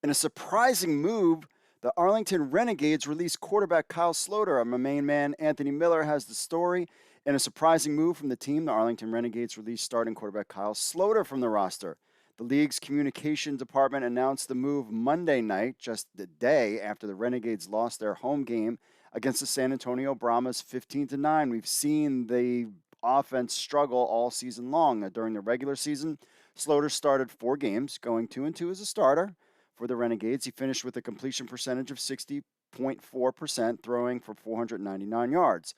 In a surprising move, the Arlington Renegades released quarterback Kyle Sloter. My main man, Anthony Miller, has the story. In a surprising move from the team, the Arlington Renegades released starting quarterback Kyle Sloter from the roster. The league's communication department announced the move Monday night, just the day after the Renegades lost their home game against the San Antonio Brahmas 15-9. We've seen the offense struggle all season long. During the regular season, Sloter started 4 games, going 2-2 as a starter for the Renegades. He finished with a completion percentage of 60.4%, throwing for 499 yards.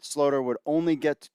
Sloter would only get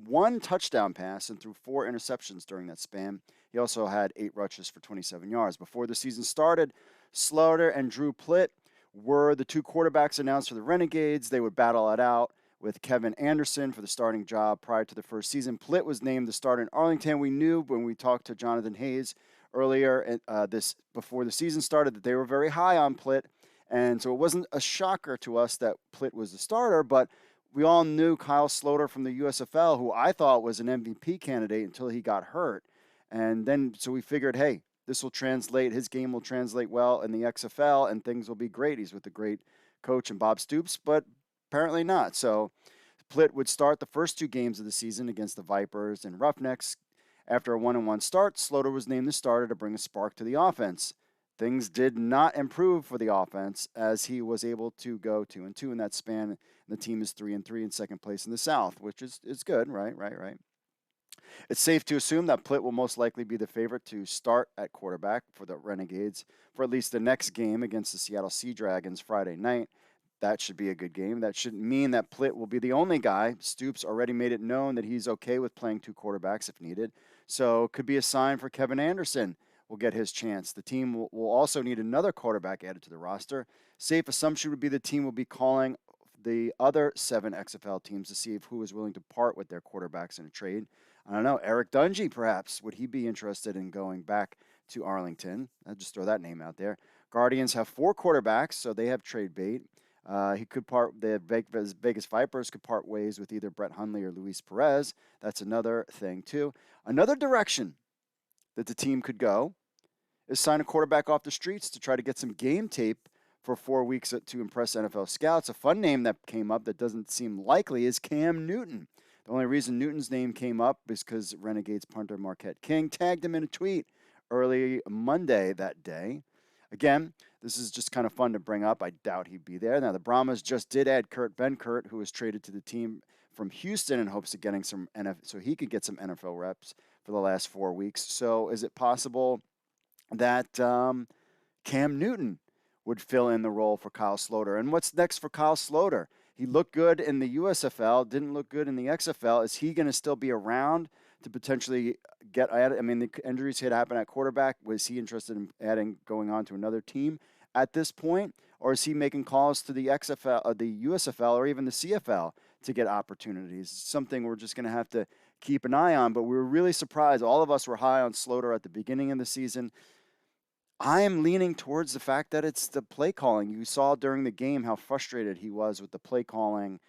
one touchdown pass and threw 4 interceptions during that span. He also had 8 rushes for 27 yards. Before the season started, Sloter and Drew Plitt were the 2 quarterbacks announced for the Renegades. They would battle it out with Kevin Anderson for the starting job prior to the first season. Plitt was named the starter in Arlington. We knew when we talked to Jonathan Hayes earlier this before the season started that they were very high on Plitt, and so it wasn't a shocker to us that Plitt was the starter, but we all knew Kyle Sloter from the USFL, who I thought was an MVP candidate until he got hurt. And then so we figured, hey, this will translate, his game will translate well in the XFL and things will be great. He's with a great coach and Bob Stoops, but apparently not. So Plitt would start the first 2 games of the season against the Vipers and Roughnecks. After a 1-1 start, Sloter was named the starter to bring a spark to the offense. Things did not improve for the offense as he was able to go 2-2 in that span. And the team is 3-3 in second place in the South, which is good, right? It's safe to assume that Plitt will most likely be the favorite to start at quarterback for the Renegades for at least the next game against the Seattle Sea Dragons Friday night. That should be a good game. That shouldn't mean that Plitt will be the only guy. Stoops already made it known that he's okay with playing 2 quarterbacks if needed. So it could be a sign for Kevin Anderson will get his chance. The team will also need another quarterback added to the roster. Safe assumption would be the team will be calling the other 7 XFL teams to see if who is willing to part with their quarterbacks in a trade. I don't know, Eric Dungy perhaps. Would he be interested in going back to Arlington? I'll just throw that name out there. Guardians have 4 quarterbacks, so they have trade bait. He could part. The Vegas Vipers could part ways with either Brett Hundley or Luis Perez. That's another thing too. Another direction that the team could go is sign a quarterback off the streets to try to get some game tape for 4 weeks to impress NFL scouts. A fun name that came up that doesn't seem likely is Cam Newton. The only reason Newton's name came up is because Renegades punter Marquette King tagged him in a tweet early Monday that day. Again, this is just kind of fun to bring up. I doubt he'd be there. Now, the Brahmas just did add Kurt Benkert, who was traded to the team from Houston in hopes of getting some NFL, so he could get some NFL reps for the last 4 weeks. So is it possible that Cam Newton would fill in the role for Kyle Sloter? And what's next for Kyle Sloter? He looked good in the USFL, didn't look good in the XFL. Is he going to still be around to potentially get added? I mean, the injuries had happened at quarterback. Was he interested in going on to another team at this point? Or is he making calls to the XFL, the USFL, or even the CFL to get opportunities? It's something we're just going to have to keep an eye on. But we were really surprised. All of us were high on Sloter at the beginning of the season. I am leaning towards the fact that it's the play calling. You saw during the game how frustrated he was with the play calling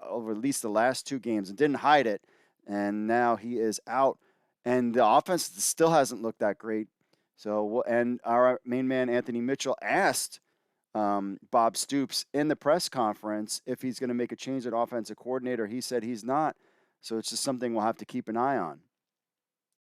over at least the last 2 games and didn't hide it. And now he is out. And the offense still hasn't looked that great. So, and our main man, Anthony Mitchell, asked Bob Stoops in the press conference if he's going to make a change at offensive coordinator. He said he's not. So it's just something we'll have to keep an eye on.